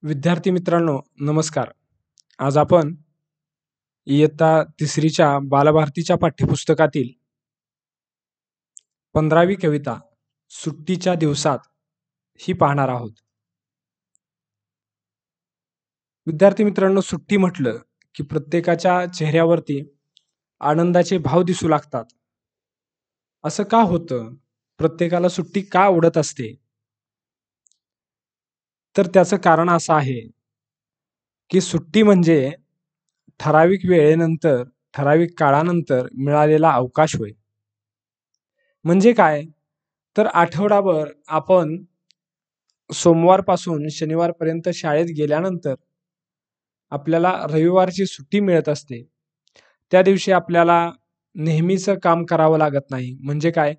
विद्यार्थी मित्रांनो नमस्कार. आज आपण इयत्ता तिसरीच्या बालभारतीच्या पाठ्यपुस्तकातील 15वी कविता सुट्टीच्या दिवसात ही पाहणार आहोत. विद्यार्थी मित्रांनो, सुट्टी म्हटलं की प्रत्येकाच्या चेहऱ्यावरती आनंदाचे भाव दिसू लागतात. असं का होतं? प्रत्येकाला सुट्टी का आवडत असते? तर त्याचं कारण असं आहे की सुट्टी म्हणजे ठराविक वेळेनंतर ठराविक काळानंतर मिळालेला अवकाश होय. म्हणजे काय? तर आठवडाभर आपण सोमवारपासून शनिवारपर्यंत शाळेत गेल्यानंतर आपल्याला रविवारची सुट्टी मिळत असते. त्या दिवशी आपल्याला नेहमीचं काम करावं लागत नाही. म्हणजे काय?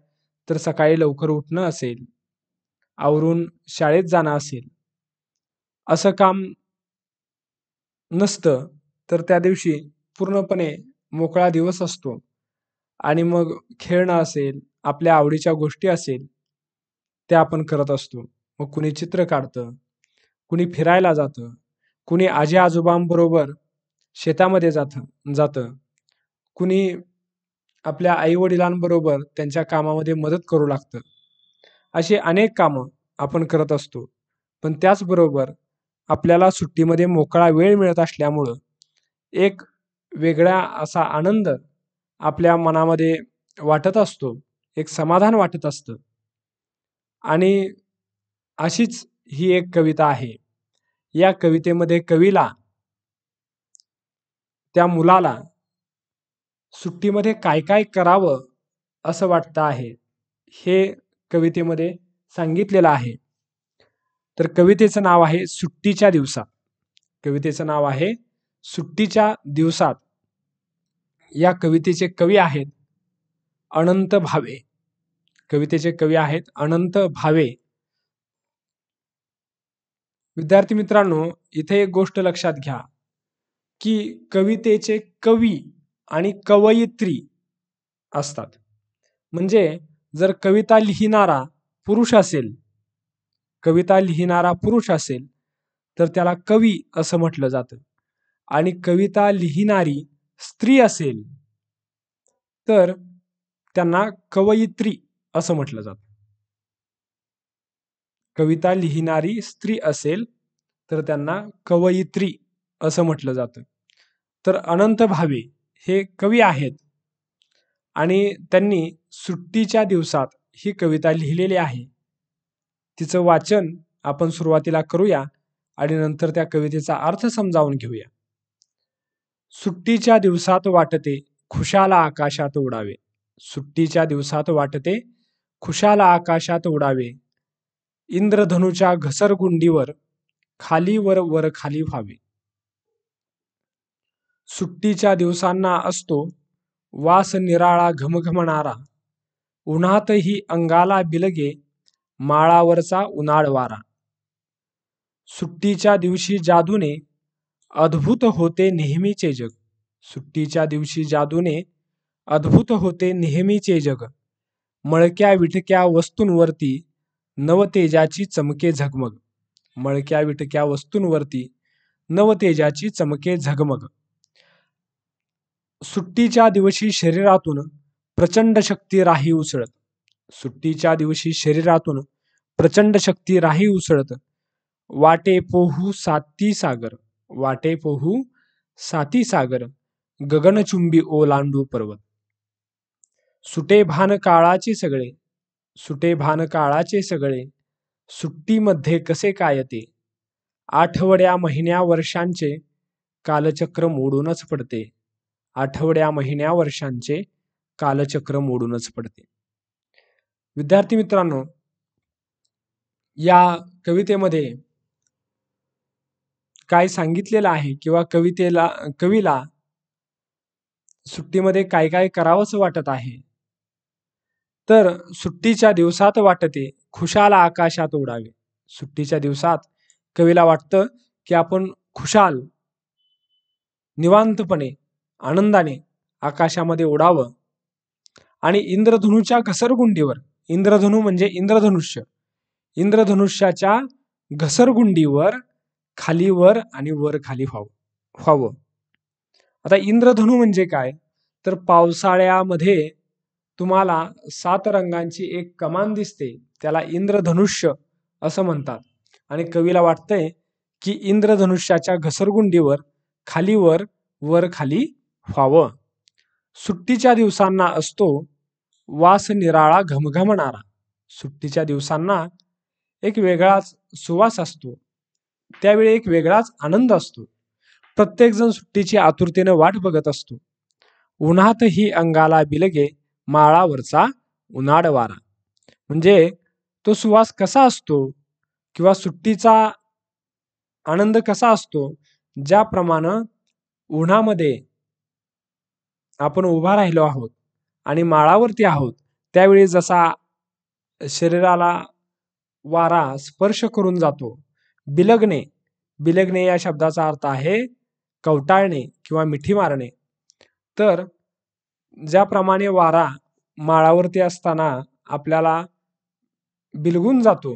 तर सकाळी लवकर उठणं असेल, आवरून शाळेत जाणं असेल, असं काम नसतं. तर त्या दिवशी पूर्णपणे मोकळा दिवस असतो आणि मग खेळणं असेल, आपल्या आवडीच्या गोष्टी असेल, त्या आपण करत असतो. मग कुणी चित्र काढतं, कुणी फिरायला जातं, कुणी आजी आजोबांबरोबर शेतामध्ये जातं, कुणी आपल्या आई वडिलांबरोबर त्यांच्या कामामध्ये मदत करू लागतं. अशी अनेक कामं आपण करत असतो. पण त्याचबरोबर आपल्याला सुट्टीमध्ये मोकळा वेळ मिळत असल्यामुळं एक वेगळा असा आनंद आपल्या मनामध्ये वाटत असतो, एक समाधान वाटत असतं. आणि अशीच ही एक कविता आहे. या कवितेमध्ये कवीला त्या मुलाला सुट्टीमध्ये काय काय करावं असं वाटतं आहे, हे कवितेमध्ये सांगितलेलं आहे. तर कवितेचं नाव आहे सुट्टीच्या दिवसात. कवितेचं नाव आहे सुट्टीच्या दिवसात. या कवितेचे कवी आहेत अनंत भावे. कवितेचे कवी आहेत अनंत भावे. विद्यार्थी मित्रांनो, इथे एक गोष्ट लक्षात घ्या की कवितेचे कवी आणि कवयित्री असतात. म्हणजे जर कविता लिहिणारा पुरुष असेल, तर त्याला कवी असं म्हटलं जातं. आणि कविता लिहिणारी स्त्री असेल तर त्यांना कवयित्री असं म्हटलं जातं. कविता लिहिणारी स्त्री असेल तर त्यांना कवयित्री असं म्हटलं जातं. तर अनंत भावे हे कवी आहेत आणि त्यांनी सुट्टीच्या दिवसात ही कविता लिहिलेली आहे. तिचं वाचन आपण सुरुवातीला करूया आणि नंतर त्या कवितेचा अर्थ समजावून घेऊया. सुट्टीच्या दिवसात वाटते खुशाला आकाशात उडावे. सुट्टीच्या दिवसात वाटते खुशाला आकाशात उडावे. इंद्रधनुच्या घसरगुंडीवर खालीवर वर खाली व्हावे. सुट्टीच्या दिवसांना असतो वास निराळा घमघमणारा. उन्हातही अंगाला बिलगे माळावरचा उन्हाळ वारा. सुट्टीच्या दिवशी जादूने अद्भुत होते नेहमीचे जग. सुट्टीच्या दिवशी जादूने अद्भुत होते नेहमीचे जग. मळक्या विटक्या वस्तूंवरती नवतेजाची चमके झगमग. मळक्या विटक्या वस्तूंवरती नवतेजाची चमके झगमग. सुट्टीच्या दिवशी शरीरातून प्रचंड शक्ती राही उसळत. सुट्टीच्या दिवशी शरीरातून प्रचंड शक्ती राही उसळत. वाटे पोहू साती सागर. वाटे पोहू साती सागर. गगनचुंबी ओलांडू पर्वत. सुटे भान काळाचे सगळे. सुटे भान काळाचे सगळे. सुट्टीमध्ये कसे काय ते. आठवड्या महिन्या वर्षांचे कालचक्र मोडूनच पडते. आठवड्या महिन्या वर्षांचे कालचक्र मोडूनच पडते. विद्यार्थी मित्रांनो, या कवितेमध्ये काय सांगितलेलं आहे किंवा कवीला सुट्टीमध्ये काय काय करावंसं वाटत आहे. तर सुट्टीच्या दिवसात वाटते खुशाला आकाशात उडावे. सुट्टीच्या दिवसात कवीला वाटतं की आपण खुशाल निवांतपणे आनंदाने आकाशामध्ये उडावं आणि इंद्रधनुच्या घसरगुंडीवर. इंद्रधनु म्हणजे इंद्रधनुष्य. इंद्रधनुष्याच्या घसरगुंडीवर खाली वर आणि वर खाली व्हावं. आता इंद्रधनु म्हणजे काय, तर पावसाळ्यामध्ये तुम्हाला 7 रंगांची एक कमान दिसते, त्याला इंद्रधनुष्य असं म्हणतात. आणि कवीला वाटतंय की इंद्रधनुष्याच्या घसरगुंडीवर खाली वर वर खाली व्हावं. सुट्टीच्या दिवसांना असतो वास निराळा घमघमणारा. सुट्टीच्या दिवसांना एक वेगळाच सुवास असतो, त्यावेळी एक वेगळाच आनंद असतो. प्रत्येक जण सुट्टीची आतुरतेने वाट बघत असतो. उन्हातही अंगाला बिलगे माळावरचा उन्हाळ वारा. म्हणजे तो सुवास कसा असतो किंवा सुट्टीचा आनंद कसा असतो, ज्याप्रमाणे उन्हामध्ये आपण उभा राहिलो आहोत आणि माळावरती आहोत, त्यावेळी जसा शरीराला वारा स्पर्श करून जातो. बिलगणे, बिलगणे या शब्दाचा अर्थ आहे कवटाळणे किंवा मिठी मारणे. तर ज्याप्रमाणे वारा माळावरती असताना आपल्याला बिलगून जातो,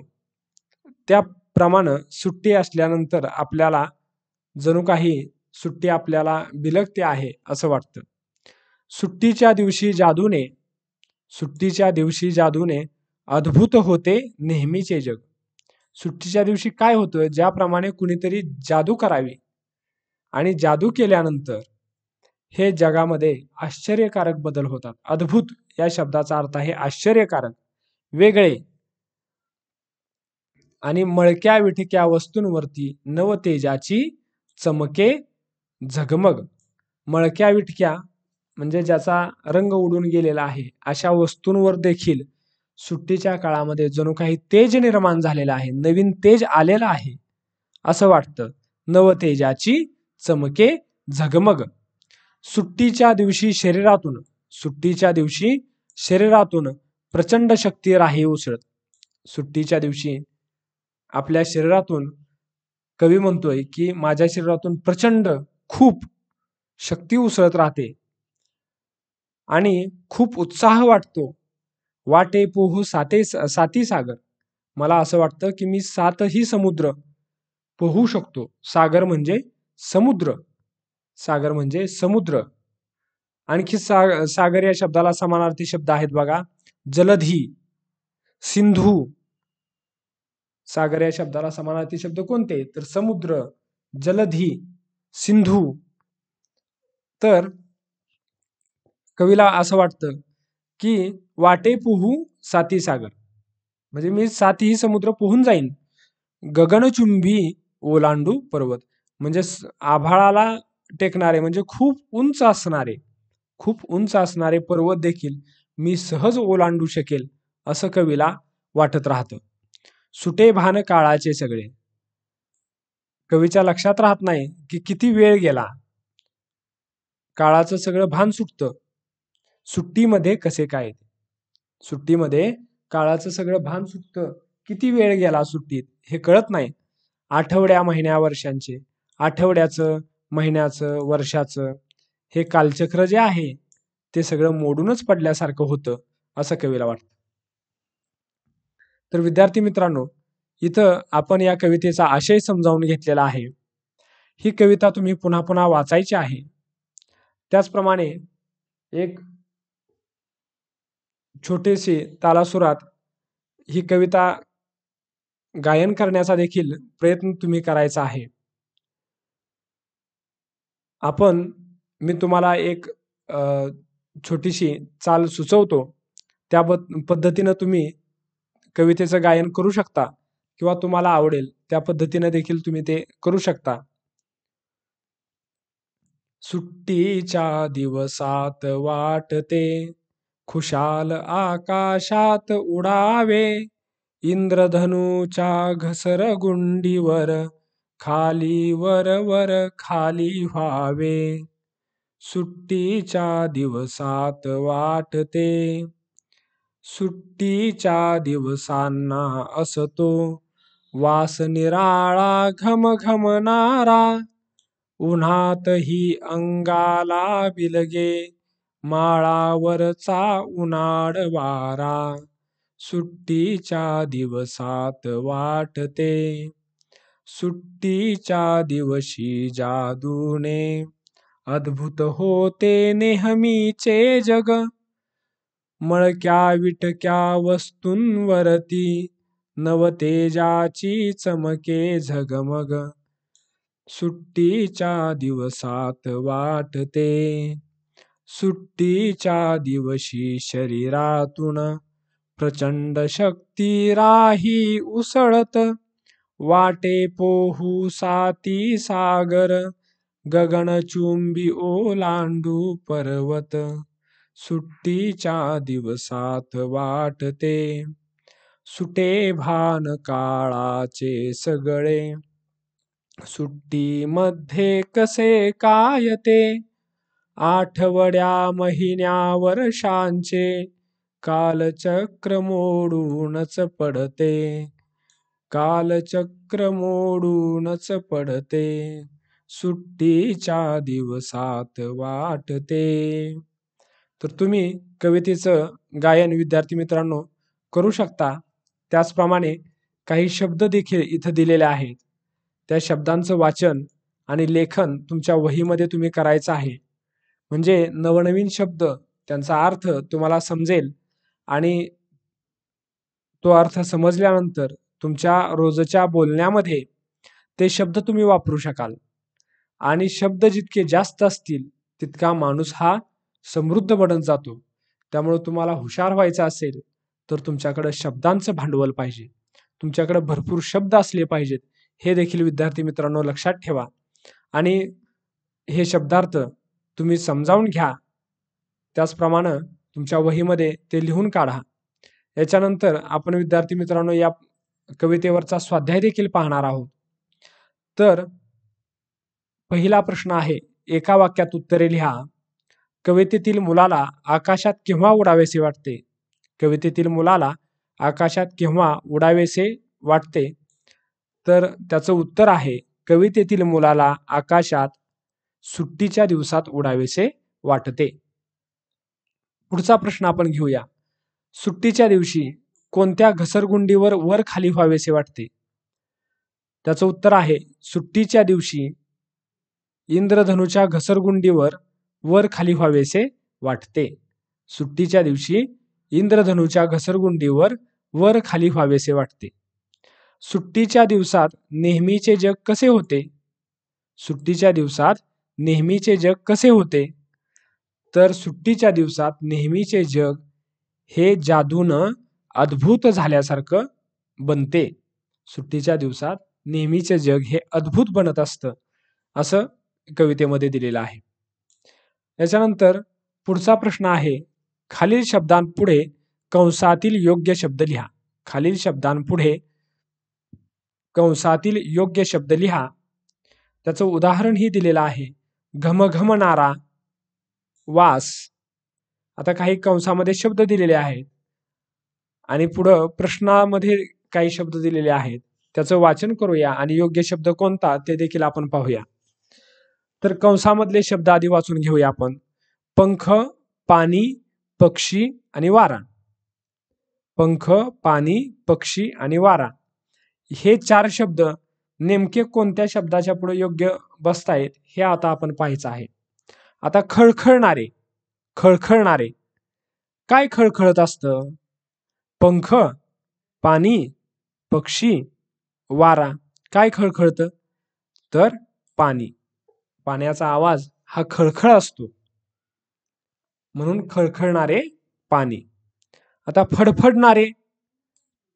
त्याप्रमाणे सुट्टी असल्यानंतर आपल्याला जणू काही सुट्टी आपल्याला बिलगते आहे असं वाटतं. सुट्टीच्या दिवशी जादूने अद्भुत होते नेहमीचे जग. सुट्टीच्या दिवशी काय होतं, ज्याप्रमाणे कुणीतरी जादू करावी आणि जादू केल्यानंतर हे जगामध्ये आश्चर्यकारक बदल होतात. अद्भुत या शब्दाचा अर्थ आहे आश्चर्यकारक, वेगळे. आणि मळक्या विठक्या वस्तूंवरती नवतेजाची चमके झगमग. मळक्या विटक्या म्हणजे ज्याचा रंग उडून गेलेला आहे, अशा वस्तूंवर देखील सुट्टीच्या काळामध्ये जणू काही तेज निर्माण झालेला आहे, नवीन तेज आलेला आहे असं वाटतं. नवतेजाची चमके झगमग. सुट्टीच्या दिवशी शरीरातून प्रचंड शक्ती राही उसळत. सुट्टीच्या दिवशी आपल्या शरीरातून कवी म्हणतोय की माझ्या शरीरातून प्रचंड खूप शक्ती उसळत राहते आणि खूप उत्साह वाटतो. वाटे पोहू साती सागर. मला असं वाटतं की मी 7ही समुद्र पोहू शकतो. सागर म्हणजे समुद्र, सागर म्हणजे समुद्र. आणखी सागर या शब्दाला समानार्थी शब्द आहेत बघा, जलधी, सिंधू. सागर या शब्दाला समानार्थी शब्द कोणते, तर समुद्र, जलधी, सिंधू. तर कवीला असं वाटतं की वाटे पोहू साती सागर, म्हणजे मी 7ही समुद्र पोहून जाईन. गगनचुंबी ओलांडू पर्वत, म्हणजे आभाळाला टेकणारे म्हणजे खूप उंच असणारे पर्वत देखील मी सहज ओलांडू शकेल असं कवीला वाटत राहतं. सुटे भान काळाचे सगळे. कवीच्या लक्षात राहत नाही की किती वेळ गेला, काळाचं सगळं भान सुटतं. सुट्टीमध्ये कसे काय, सुट्टीमध्ये काळाचं सगळं भान सुटतं. किती वेळ गेला सुट्टीत हे कळत नाही. आठवड्या महिन्या वर्षांचे, आठवड्याचं महिन्याचं वर्षाचं हे कालचक्र जे आहे ते सगळं मोडूनच पडल्यासारखं होतं असं कवीला वाटतं. तर विद्यार्थी मित्रांनो, इथं आपण या कवितेचा आशय समजावून घेतलेला आहे. ही कविता तुम्ही पुन्हा पुन्हा वाचायची आहे. त्याचप्रमाणे एक छोटीशी तालासुरात ही कविता गायन करण्याचा देखील प्रयत्न तुम्ही करायचा आहे. मी तुम्हाला एक छोटीशी चाल सुचवतो, त्या पद्धतीनं तुम्ही कवितेचं गायन करू शकता किंवा तुम्हाला आवडेल त्या पद्धतीने देखील तुम्ही ते करू शकता. सुट्टीच्या दिवसात वाटते खुशाल आकाशात उडावे, इंद्रधनुच्या घसरगुंडीवर खाली वर खाली व्हावे. सुट्टीच्या दिवसात वाटते, सुट्टीच्या दिवसांना असतो वास निराळा घमघमणारा. उन्हातही अंगाला बिलगे माळावरचा उन्हाळ वारा. सुट्टीच्या दिवसात वाटते, सुट्टीच्या दिवशी जादूने अद्भुत होते नेहमीचे जग. मळक्या विटक्या वस्तूंवरती नवतेजाची चमके झगमग. सुट्टीच्या दिवसात वाटते, सुट्टीच्या दिवशी शरीरातून प्रचंड शक्ती राही उसळत. वाटे पोहू साती सागर, गगनचुंबी ओलांडू पर्वत. सुट्टीच्या दिवसात वाटते, सुटे भान काळाचे सगळे. सुट्टीमध्ये कसे काय ते, आठवड्या महिन्या वर्षांचे कालचक्र मोडूनच पडते, कालचक्र मोडूनच पडते. सुट्टीच्या दिवसात वाटते. तर तुम्ही कवितेचं गायन विद्यार्थी मित्रांनो करू शकता. त्याचप्रमाणे काही शब्द देखील इथं दिलेले आहेत. त्या शब्दांचं वाचन आणि लेखन तुमच्या वहीमध्ये तुम्ही करायचं आहे. म्हणजे नवनवीन शब्द त्यांचा अर्थ तुम्हाला समजेल आणि तो अर्थ समजल्यानंतर तुमच्या रोजच्या बोलण्यामध्ये ते शब्द तुम्ही वापरू शकाल. आणि शब्द जितके जास्त असतील तितका माणूस हा समृद्ध बनत जातो. त्यामुळे तुम्हाला हुशार व्हायचं असेल तर तुमच्याकडे शब्दांचं भांडवल पाहिजे, तुमच्याकडे भरपूर शब्द असले पाहिजेत. हे देखील विद्यार्थी मित्रांनो लक्षात ठेवा आणि हे शब्दार्थ तुम्ही समजावून घ्या. त्याचप्रमाणे तुमच्या वहीमध्ये ते लिहून काढा. याच्यानंतर आपण विद्यार्थी मित्रांनो या कवितेवरचा स्वाध्याय देखील पाहणार आहोत. तर पहिला प्रश्न आहे, एका वाक्यात उत्तरे लिहा. कवितेतील मुलाला आकाशात केव्हा उडावेसे वाटते? कवितेतील मुलाला आकाशात केव्हा उडावेसे वाटते? तर त्याचं उत्तर आहे, कवितेतील मुलाला आकाशात सुट्टीच्या दिवसात उडावेसे वाटते. पुढचा प्रश्न आपण घेऊया. सुट्टीच्या दिवशी कोणत्या घसरगुंडीवर वर खाली व्हावेसे वाटते? त्याचं उत्तर आहे, सुट्टीच्या दिवशी इंद्रधनुच्या घसरगुंडीवर वर खाली व्हावेसे वाटते. सुट्टीच्या दिवशी इंद्रधनुच्या घसरगुंडीवर वर खाली व्हावेसे वाटते. सुट्टीच्या दिवसात नेहमीचे जग कसे होते? सुट्टीच्या दिवसात नेहमीचे जग कसे होते? तर सुट्टीच्या दिवसात नेहमीचे जग हे जादूनं अद्भुत झाल्यासारखं बनते. सुट्टीच्या दिवसात नेहमीचे जग हे अद्भुत बनत असतं असं कवितेमध्ये दिलेलं आहे. याच्यानंतर पुढचा प्रश्न आहे, खालील शब्दांपुढे कंसातील योग्य शब्द लिहा. खालील शब्दांपुढे कंसातील योग्य शब्द लिहा. त्याचं उदाहरण ही दिलेलं आहे, घमघमणारा, वास. आता काही कंसामध्ये शब्द दिलेले आहेत आणि पुढं प्रश्नामध्ये काही शब्द दिलेले आहेत. त्याचं वाचन करूया आणि योग्य शब्द कोणता ते देखील आपण पाहूया. तर कंसामधले शब्द आधी वाचून घेऊया आपण. पंख, पाणी, पक्षी आणि वारा. पंख, पाणी, पक्षी आणि वारा हे 4 शब्द नेमके कोणत्या शब्दाच्या पुढे योग्य बसतायत हे आता आपण पाहायचं आहे. आता खळखळणारे, खळखळणारे काय खळखळत असतं? पंख, पाणी, पक्षी, वारा. काय खळखळतं? तर पाणी. पाण्याचा आवाज हा खळखळ असतो, म्हणून खळखळणारे पाणी. आता फडफडणारे,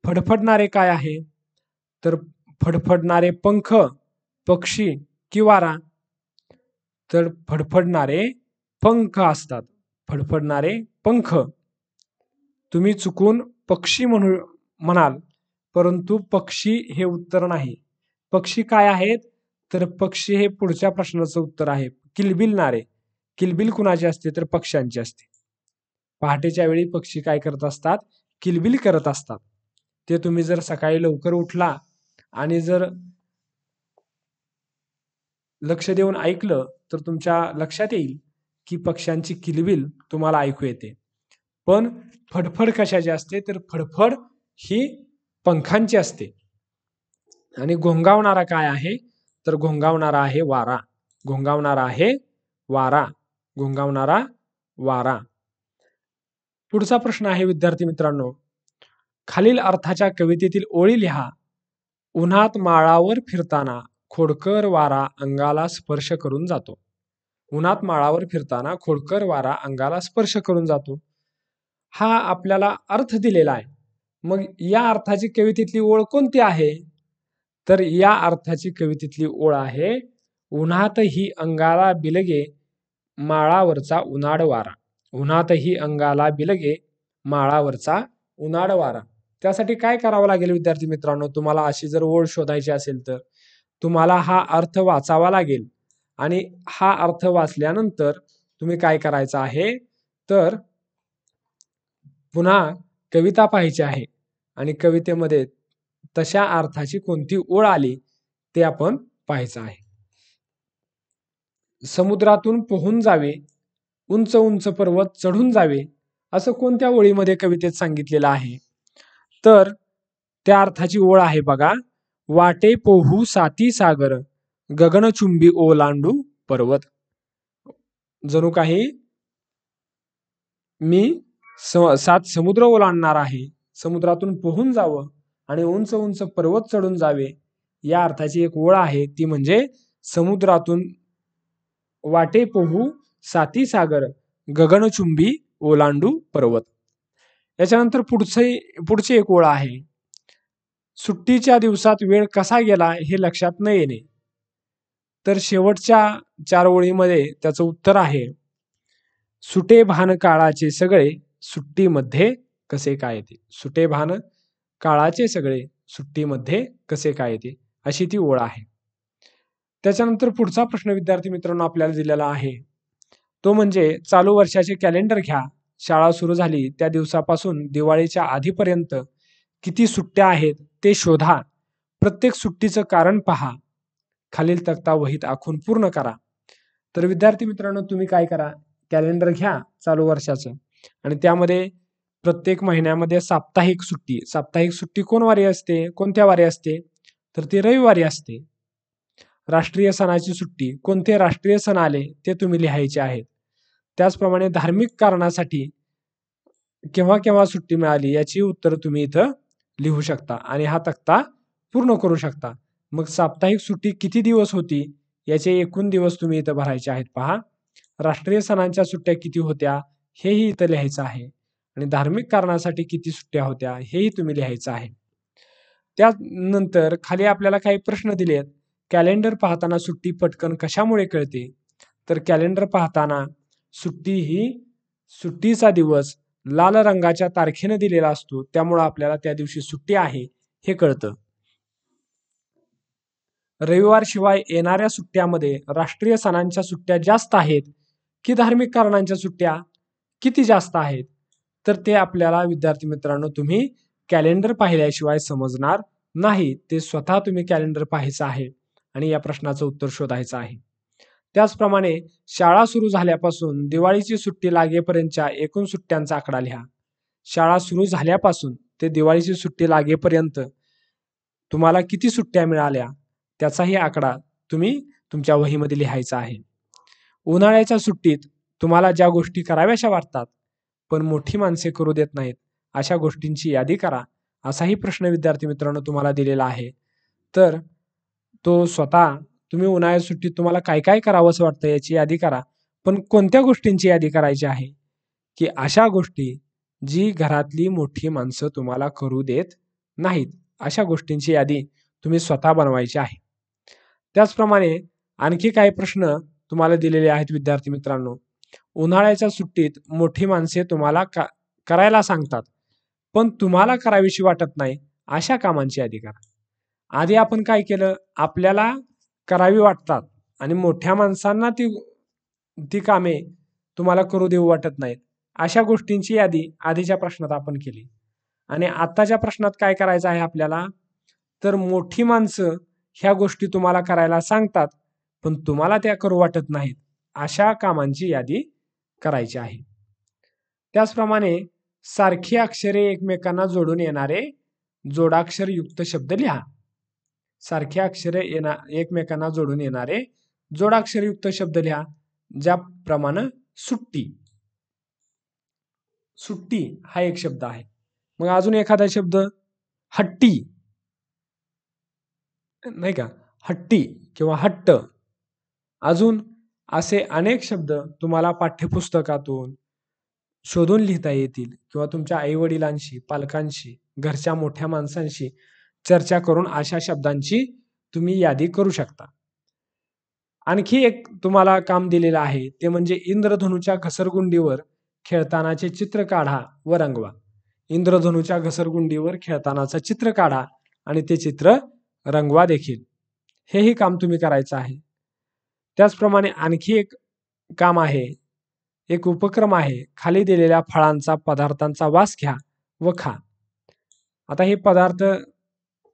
फडफडणारे काय आहे? तर फडफडणारे पंख, पक्षी की वारा? तर फडफडणारे पंख असतात, फडफडणारे पंख. तुम्ही चुकून पक्षी म्हणाल, परंतु पक्षी हे उत्तर नाही. पक्षी काय आहेत? तर पक्षी हे पुढच्या प्रश्नाचं उत्तर आहे. किलबिलणारे. किलबिल कुणाची असते? तर पक्ष्यांची असते. पहाटेच्या वेळी पक्षी काय करत असतात? किलबिल करत असतात. ते तुम्ही जर सकाळी लवकर उठला आणि जर लक्ष देऊन ऐकलं तर तुमच्या लक्षात येईल की पक्ष्यांची किलबिल तुम्हाला ऐकू येते. पण फडफड कशाची असते? तर फडफड ही पंखांची असते. आणि घोंगावणारा काय आहे, तर घोंगावणारा आहे वारा. घोंगावणारा आहे वारा. घोंगावणारा वारा. पुढचा प्रश्न आहे विद्यार्थी मित्रांनो, खालील अर्थाच्या कवितेतील ओळी लिहा. उन्हात माळावर फिरताना खोडकर वारा अंगाला स्पर्श करून जातो. उन्हात माळावर फिरताना खोडकर वारा अंगाला स्पर्श करून जातो. हा आपल्याला अर्थ दिलेला आहे. मग या अर्थाची कवितेतली ओळ कोणती आहे, तर या अर्थाची कवितेतली ओळ आहे, उन्हातही अंगाला बिलगे माळावरचा उन्हाळ वारा. उन्हातही अंगाला बिलगे माळावरचा उन्हाळ वारा. त्यासाठी काय करावं लागेल विद्यार्थी मित्रांनो, तुम्हाला अशी जर ओळ शोधायची असेल तर तुम्हाला हा अर्थ वाचावा लागेल. आणि हा अर्थ वाचल्यानंतर तुम्ही काय करायचं आहे, तर पुन्हा कविता पाहायची आहे आणि कवितेमध्ये तशा अर्थाची कोणती ओळ आली ते आपण पाहायचं आहे. समुद्रातून पोहून जावे, उंच उंच पर्वत चढून जावे, असं कोणत्या ओळीमध्ये कवितेत सांगितलेलं आहे, तर त्या अर्थाची ओळ आहे बघा, वाटे पोहू साती सागर गगनचुंबी ओलांडू पर्वत. जणू काही मी 7 समुद्र ओलांडणार आहे, समुद्रातून पोहून जावं आणि उंच उंच पर्वत चढून जावे, या अर्थाची एक ओळ आहे, ती म्हणजे समुद्रातून वाटे पोहू साती सागर गगनचुंबी ओलांडू पर्वत. याच्यानंतर पुढची एक ओळ आहे, सुट्टीच्या दिवसात वेळ कसा गेला हे लक्षात न येणे. तर शेवटच्या 4 ओळीमध्ये त्याचं उत्तर आहे, सुटे भान काळाचे सगळे सुट्टीमध्ये कसे काय येते. सुटे भान काळाचे सगळे सुट्टीमध्ये कसे काय येते, अशी ती ओळ आहे. त्याच्यानंतर पुढचा प्रश्न विद्यार्थी मित्रांनो आपल्याला दिलेला आहे, तो म्हणजे चालू वर्षाचे कॅलेंडर घ्या. शाळा सुरू झाली त्या दिवसापासून दिवाळीच्या आधीपर्यंत किती सुट्ट्या आहेत ते शोधा. प्रत्येक सुट्टीचं कारण पहा. खालील तक्ता वहीत आखून पूर्ण करा. तर विद्यार्थी मित्रांनो तुम्ही काय करा, कॅलेंडर घ्या चालू वर्षाचं आणि त्यामध्ये प्रत्येक महिन्यामध्ये साप्ताहिक सुट्टी कोण वारी असते, कोणत्या वारी असते, तर ती रविवारी असते. राष्ट्रीय सणाची सुट्टी, कोणते राष्ट्रीय सण आले ते तुम्ही लिहायचे आहेत. त्याचप्रमाणे धार्मिक कारणासाठी केव्हा केव्हा सुट्टी मिळाली याची उत्तर तुम्ही इथं लिहू शकता आणि हा तक्ता पूर्ण करू शकता. मग साप्ताहिक सुट्टी किती दिवस होती याचे एकूण दिवस तुम्ही इथं भरायचे आहेत. पहा, राष्ट्रीय सणांच्या सुट्ट्या किती होत्या हेही इथं लिहायचं आहे आणि धार्मिक कारणासाठी किती सुट्ट्या होत्या हेही तुम्ही लिहायचं आहे. त्यानंतर खाली आपल्याला काही प्रश्न दिलेत. कॅलेंडर पाहताना सुट्टी पटकन कशामुळे कळते, तर कॅलेंडर पाहताना सुट्टीचा दिवस लाल रंगाच्या तारखेने दिलेला असतो, त्यामुळे आपल्याला त्या दिवशी सुट्टी आहे हे कळतं. रविवार शिवाय येणाऱ्या सुट्ट्यामध्ये राष्ट्रीय सणांच्या सुट्ट्या जास्त आहेत की धार्मिक कारणांच्या सुट्ट्या किती जास्त आहेत, तर ते आपल्याला विद्यार्थी मित्रांनो तुम्ही कॅलेंडर पाहिल्याशिवाय समजणार नाही. ते स्वतः तुम्ही कॅलेंडर पाहायचं आहे आणि या प्रश्नाचं उत्तर शोधायचं आहे. त्याचप्रमाणे शाळा सुरू झाल्यापासून दिवाळीची सुट्टी लागेपर्यंतच्या एकूण सुट्ट्यांचा आकडा लिहा. शाळा सुरू झाल्यापासून ते दिवाळीची सुट्टी लागेपर्यंत तुम्हाला किती सुट्ट्या मिळाल्या त्याचाही आकडा तुम्ही तुमच्या वहीमध्ये लिहायचा आहे. उन्हाळ्याच्या सुट्टीत तुम्हाला ज्या गोष्टी कराव्याशा वाटतात पण मोठी माणसे करू देत नाहीत अशा गोष्टींची यादी करा, असाही प्रश्न विद्यार्थी मित्रांनो तुम्हाला दिलेला आहे. तर तो स्वतः तुम्ही उन्हाळ्याच्या सुट्टीत तुम्हाला काय काय करावंसं वाटतं याची यादी करा, पण कोणत्या गोष्टींची यादी करायची आहे, की अशा गोष्टी जी घरातली मोठी माणसं तुम्हाला करू देत नाहीत अशा गोष्टींची यादी तुम्ही स्वतः बनवायची आहे. त्याचप्रमाणे आणखी काही प्रश्न तुम्हाला दिलेले आहेत विद्यार्थी मित्रांनो. उन्हाळ्याच्या सुट्टीत मोठी माणसे तुम्हाला करायला सांगतात पण तुम्हाला करावीशी वाटत नाही अशा कामांची यादी करा. आधी आपण काय केलं, आपल्याला करावी वाटतात आणि मोठ्या माणसांना ती कामे तुम्हाला करू देऊ वाटत नाहीत अशा गोष्टींची यादी आधीच्या प्रश्नात आपण केली. आणि आताच्या प्रश्नात काय करायचं आहे आपल्याला, तर मोठी माणसं ह्या गोष्टी तुम्हाला करायला सांगतात पण तुम्हाला त्या करू वाटत नाहीत अशा कामांची यादी करायची आहे. त्याचप्रमाणे सारखी अक्षरे एकमेकांना जोडून येणारे जोडाक्षर युक्त शब्द लिहा. सारखे अक्षरे एकमेकांना जोडून येणारे जोडाक्षरयुक्त शब्द लिहा. ज्याप्रमाणे सुट्टी. सुट्टी हा एक शब्द आहे. मग अजून एखादा शब्द हट्टी, नाही का, हट्टी किंवा हट्ट. अजून असे अनेक शब्द तुम्हाला पाठ्यपुस्तकातून शोधून लिहिता येतील किंवा तुमच्या आईवडिलांशी, पालकांशी, घरच्या मोठ्या माणसांशी चर्चा करून अशा शब्दांची तुम्ही यादी करू शकता. आणखी एक तुम्हाला काम दिलेलं आहे, ते म्हणजे इंद्रधनुच्या घसरगुंडीवर खेळतानाचे चित्र काढा व रंगवा. इंद्रधनुच्या घसरगुंडीवर खेळतानाचं चित्र काढा आणि ते चित्र रंगवा देखील. हेही काम तुम्ही करायचं आहे. त्याचप्रमाणे आणखी एक काम आहे, एक उपक्रम आहे. खाली दिलेल्या फळांचा, पदार्थांचा वास घ्या व खा. आता हे पदार्थ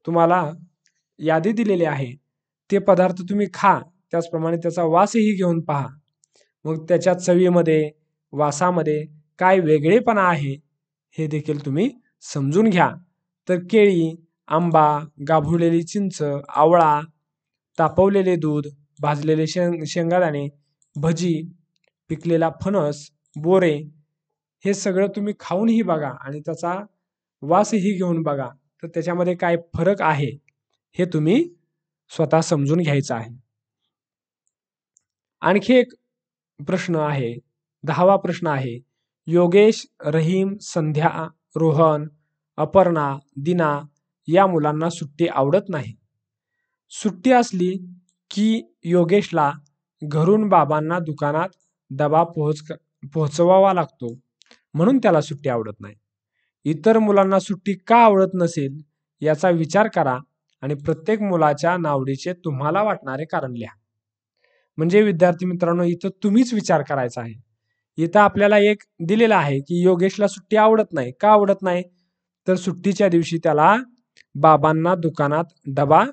तुम्हाला यादी दिलेली आहे, ते पदार्थ तुम्ही खा. त्याचप्रमाणे त्याचा वासही घेऊन पहा. मग त्याच्या चवीमध्ये, वासामध्ये काय वेगळेपणा आहे हे देखील तुम्ही समजून घ्या. तर केळी, आंबा, गाभुलेली चिंच, आवळा, तापवलेले दूध, भाजलेले शेंगादाणे, भजी, पिकलेला फणस, बोरे, हे सगळं तुम्ही खाऊनही बघा आणि त्याचा वासही घेऊन बघा. तर त्याच्यामध्ये काय फरक आहे हे तुम्ही स्वतः समजून घ्यायचं आहे. आणखी एक प्रश्न आहे, 10वा प्रश्न आहे. योगेश, रहीम, संध्या, रोहन, अपर्णा, दिना या मुलांना सुट्टी आवडत नाही. सुट्टी असली की योगेशला घरून बाबांना दुकानात डबा पोहोचवावा लागतो, म्हणून त्याला सुट्टी आवडत नाही. इतर मुलांना सुट्टी का आवडत नसेल याचा विचार करा आणि प्रत्येक मुलाच्या नावडीचे तुम्हाला वाटणारे कारण लिहा. म्हणजे विद्यार्थी मित्रांनो, इथं तुम्हीच विचार करायचा आहे. इथं आपल्याला एक दिलेला आहे की योगेशला सुट्टी आवडत नाही. का आवडत नाही? तर सुट्टीच्या दिवशी त्याला बाबांना दुकानात डबा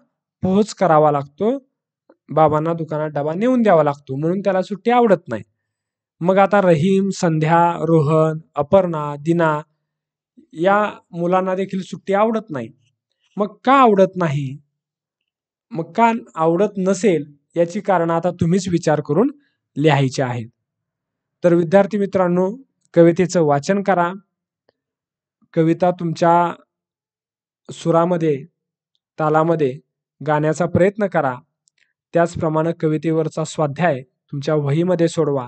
पोहोच करावा लागतो, बाबांना दुकानात डबा नेऊन द्यावा लागतो, म्हणून त्याला सुट्टी आवडत नाही. मग आता रहीम, संध्या, रोहन, अपर्णा, दिना या मुलांना देखील सुट्टी आवडत नाही. मग का आवडत नाही? मग का आवडत नसेल याची कारण आता तुम्हीच विचार करून लिहायची आहेत. तर विद्यार्थी मित्रांनो, कवितेचं वाचन करा. कविता तुमच्या सुरामध्ये, तालामध्ये गाण्याचा प्रयत्न करा. त्याचप्रमाणे कवितेवरचा स्वाध्याय तुमच्या वहीमध्ये सोडवा.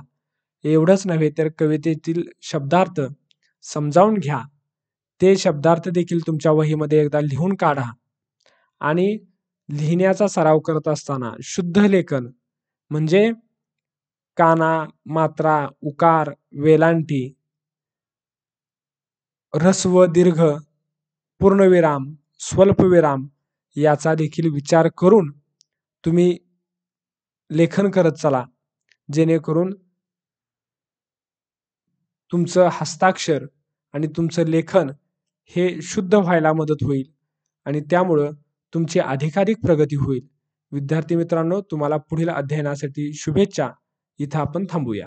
एवढंच नव्हे तर कवितेतील शब्दार्थ समजावून घ्या. ते शब्दार्थ देखील तुमच्या वहीमध्ये एकदा लिहून काढा. आणि लिहिण्याचा सराव करत असताना शुद्ध लेखन म्हणजे काना, मात्रा, उकार, वेलांटी, ऱ्हस्व, दीर्घ, पूर्णविराम, स्वल्पविराम याचा देखील विचार करून तुम्ही लेखन करत चला, जेणेकरून तुमचं हस्ताक्षर आणि तुमचं लेखन हे शुद्ध व्हायला मदत होईल आणि त्यामुळं तुमची अधिकाधिक प्रगती होईल. विद्यार्थी मित्रांनो, तुम्हाला पुढील अध्ययनासाठी शुभेच्छा. इथं आपण थांबूया.